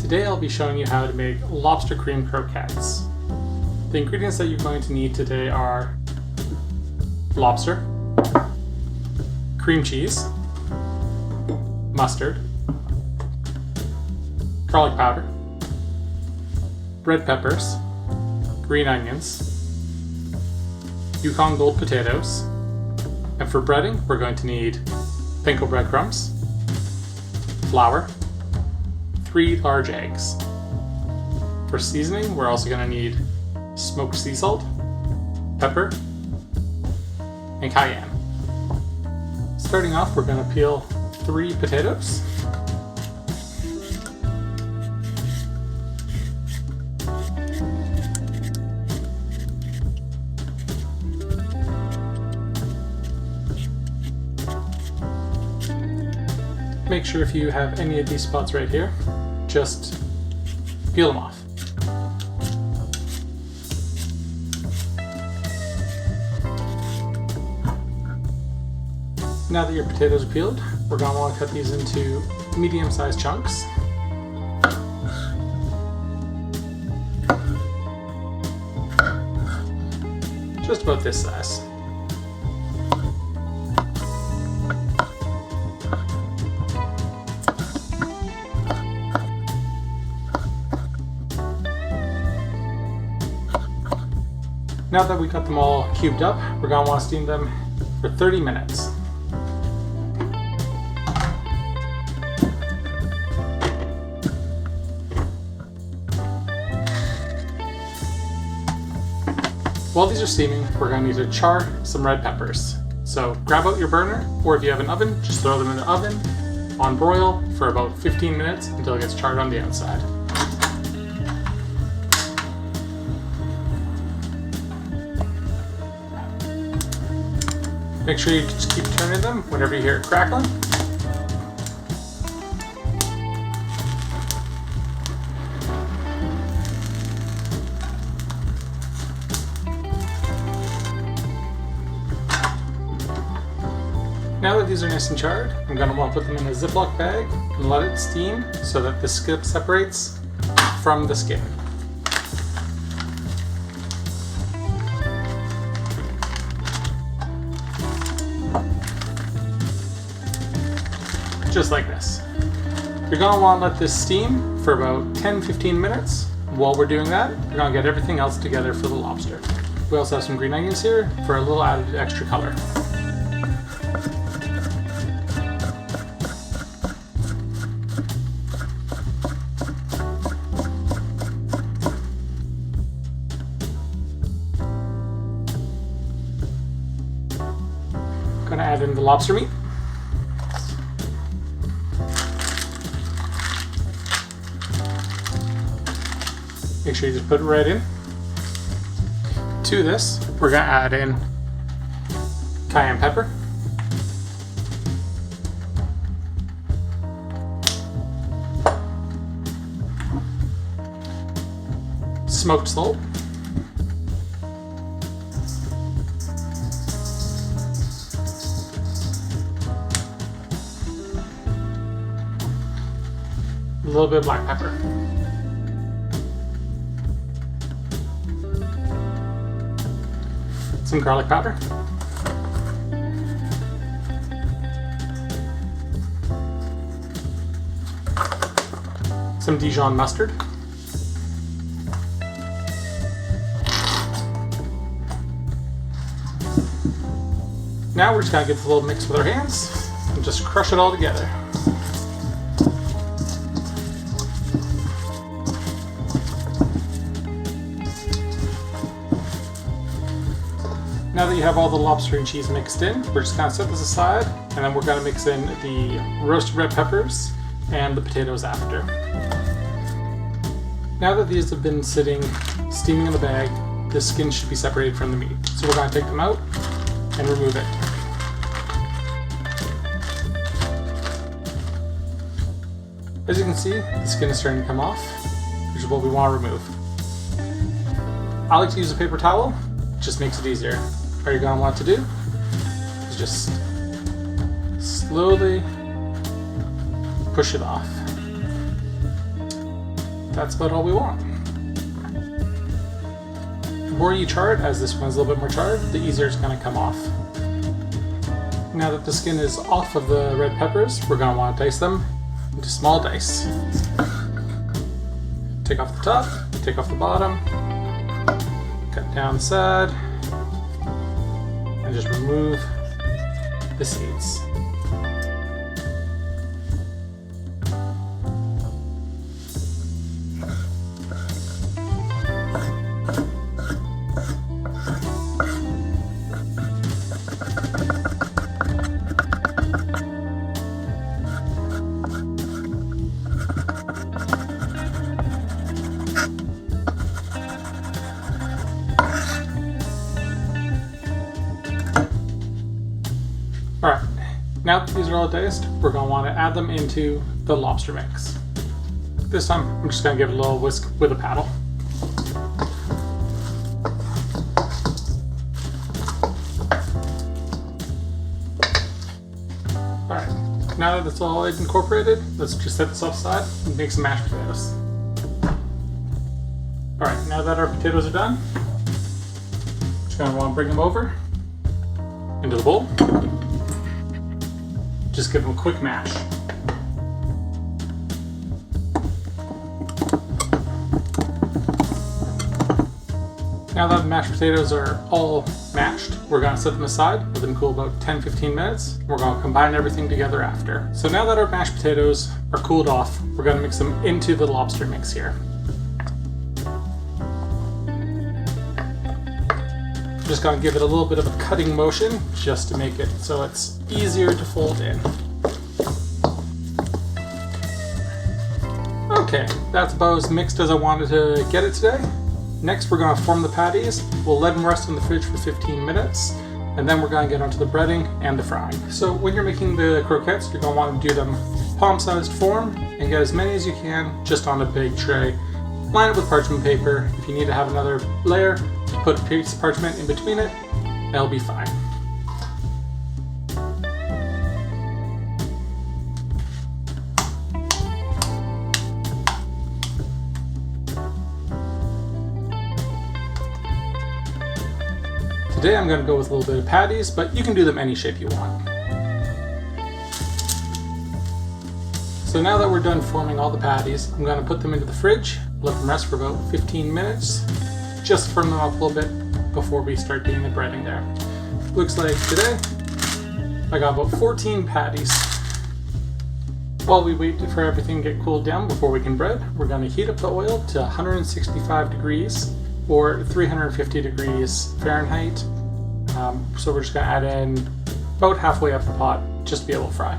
Today I'll be showing you how to make lobster cream croquettes. The ingredients that you're going to need today are lobster, cream cheese, mustard, garlic powder, red peppers, green onions, Yukon gold potatoes, and for breading we're going to need panko breadcrumbs, flour, 3 large eggs. For seasoning, we're also going to need smoked sea salt, pepper, and cayenne. Starting off, we're going to peel 3 potatoes. Make sure if you have any of these spots right here, just peel them off. Now that your potatoes are peeled, we're going to want to cut these into medium-sized chunks. Just about this size. Now that we got them all cubed up, we're going to want to steam them for 30 minutes. While these are steaming, we're going to need to char some red peppers. So grab out your burner, or if you have an oven, just throw them in the oven on broil for about 15 minutes until it gets charred on the outside. Make sure you just keep turning them whenever you hear it crackling. Now that these are nice and charred, I'm going to want to put them in a Ziploc bag and let it steam so that the skip separates from the skin. Just like this. You're going to want to let this steam for about 10-15 minutes. While we're doing that, we're going to get everything else together for the lobster. We also have some green onions here for a little added extra color. Going to add in the lobster meat. Make sure you just put it right in. To this, we're going to add in cayenne pepper, smoked salt, a little bit of black pepper. Some garlic powder, some Dijon mustard, now we're just going to give it a little mix with our hands and just crush it all together. Now that you have all the lobster and cheese mixed in, we're just going to set this aside, and then we're going to mix in the roasted red peppers and the potatoes after. Now that these have been sitting, steaming in the bag, the skin should be separated from the meat. So we're going to take them out and remove it. As you can see, the skin is starting to come off, which is what we want to remove. I like to use a paper towel, it just makes it easier. All you're going to want to do is just slowly push it off. that's about all we want. The more you char it, as this one's a little bit more charred, the easier it's going to come off. Now that the skin is off of the red peppers, we're going to want to dice them into small dice. Take off the top, take off the bottom, cut down the side, and just remove the seeds. Alright, now that these are all diced, we're going to want to add them into the lobster mix. This time, I'm just going to give it a little whisk with a paddle. Alright, now that it's all incorporated, let's just set this offside and make some mashed potatoes. Alright, now that our potatoes are done, just going to want to bring them over into the bowl. Just give them a quick mash. Now that the mashed potatoes are all mashed, we're going to set them aside, let them cool about 10-15 minutes. We're going to combine everything together after. So now that our mashed potatoes are cooled off, we're going to mix them into the lobster mix here. Just going to give it a little bit of a cutting motion just to make it so it's easier to fold in. Okay, that's about as mixed as I wanted to get it today. Next, we're going to form the patties. We'll let them rest in the fridge for 15 minutes, and then we're going to get onto the breading and the frying. So when you're making the croquettes, you're going to want to do them palm-sized form and get as many as you can just on a big tray. Line it with parchment paper. If you need to have another layer, put a piece of parchment in between it, that'll be fine. Today I'm going to go with a little bit of patties, but you can do them any shape you want. So now that we're done forming all the patties, I'm going to put them into the fridge, let them rest for about 15 minutes, just firm them up a little bit before we start doing the breading there. Looks like today I got about 14 patties. While we wait for everything to get cooled down before we can bread, we're going to heat up the oil to 165 degrees or 350 degrees Fahrenheit. So we're just going to add in about halfway up the pot just to be able to fry.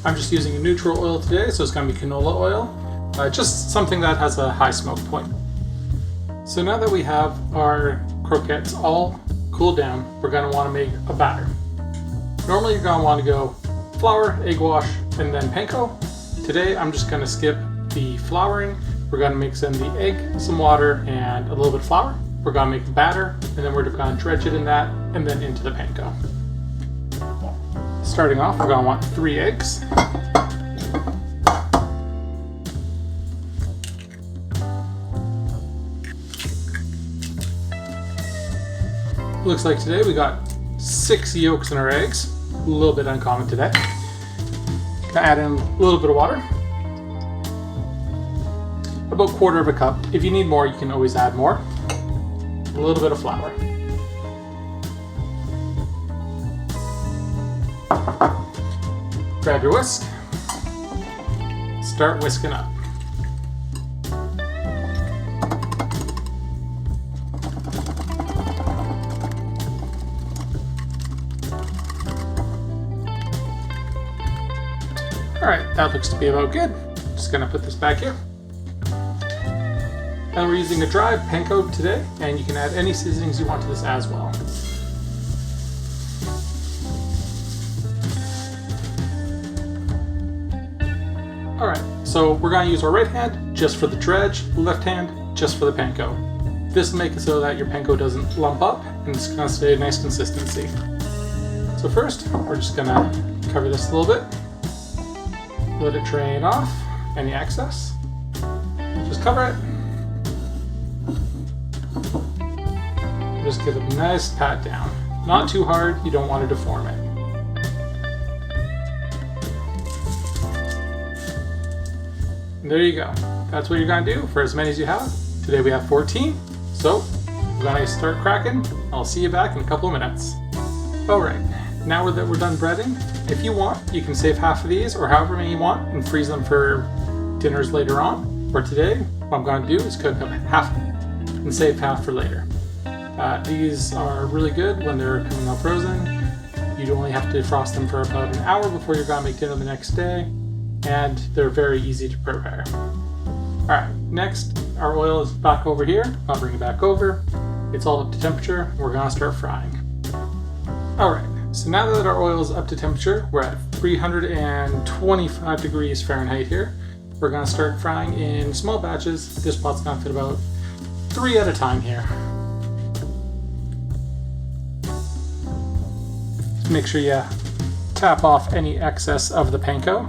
I'm just using a neutral oil today, so it's going to be canola oil, just something that has a high smoke point. So now that we have our croquettes all cooled down, we're going to want to make a batter. Normally you're going to want to go flour, egg wash, and then panko. Today I'm just going to skip the flouring. We're going to mix in the egg, some water, and a little bit of flour. We're going to make the batter, and then we're going to dredge it in that, and then into the panko. Starting off, we're going to want 3 eggs. Looks like today we got 6 yolks in our eggs. A little bit uncommon today. Gonna add in a little bit of water. About 1/4 cup. If you need more, you can always add more. A little bit of flour. Grab your whisk. Start whisking up. Alright, that looks to be about good. Just gonna put this back here. And we're using a dry panko today, and you can add any seasonings you want to this as well. Alright, so we're going to use our right hand just for the dredge, left hand just for the panko. This will make it so that your panko doesn't lump up and it's gonna stay a nice consistency. So first, we're just gonna cover this a little bit. Let it drain off any excess. Just cover it. Just give it a nice pat down. Not too hard, you don't want to deform it. And there you go. That's what you're gonna do for as many as you have. Today we have 14, so we're gonna start cracking. I'll see you back in a couple of minutes. Alright, now that we're done breading, if you want, you can save half of these or however many you want and freeze them for dinners later on. For today, what I'm gonna do is cook up half and save half for later. These are really good when they're coming out frozen. You only have to defrost them for about an hour before you're gonna make dinner the next day, and they're very easy to prepare. Alright, next, our oil is back over here. I'll bring it back over. It's all up to temperature. We're gonna start frying. Alright, so now that our oil is up to temperature, we're at 325 degrees Fahrenheit here. We're gonna start frying in small batches. This pot's gonna fit about 3 at a time here. Make sure you tap off any excess of the panko.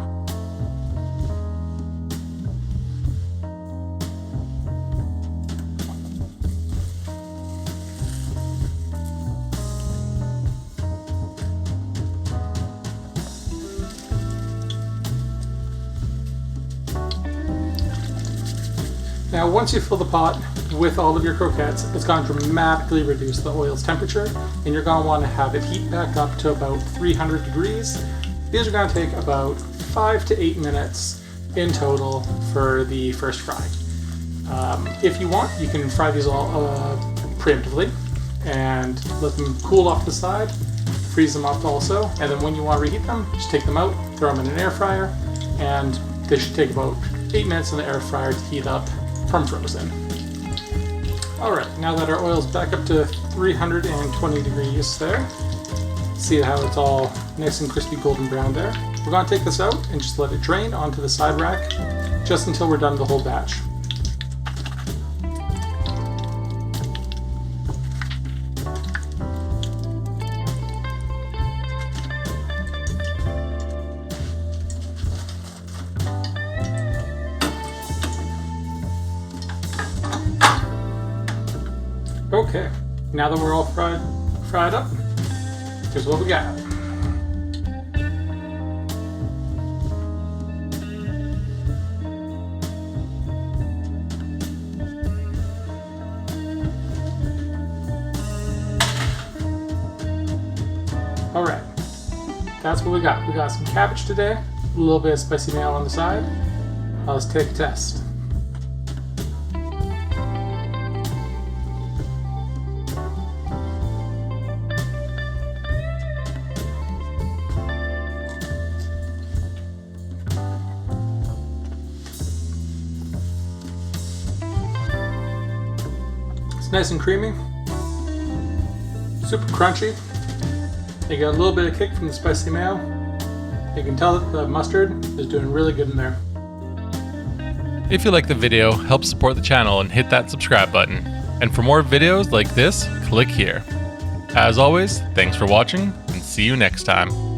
Now once you fill the pot with all of your croquettes, it's going to dramatically reduce the oil's temperature, and you're going to want to have it heat back up to about 300 degrees. These are going to take about 5 to 8 minutes in total for the first fry. If you want, you can fry these all preemptively and let them cool off the side, freeze them up also, and then when you want to reheat them, just take them out, throw them in an air fryer, and they should take about 8 minutes in the air fryer to heat up from frozen. Alright, now that our oil's back up to 320 degrees there, see how it's all nice and crispy golden brown there. We're going to take this out and just let it drain onto the side rack just until we're done the whole batch. Okay, now that we're all fried up, here's what we got. Alright, that's what we got. We got some cabbage today, a little bit of spicy mayo on the side. Let's take a test. Nice and creamy, super crunchy. You got a little bit of kick from the spicy mayo. You can tell that the mustard is doing really good in there. If you like the video, help support the channel and hit that subscribe button. And for more videos like this, click here. As always, thanks for watching and see you next time.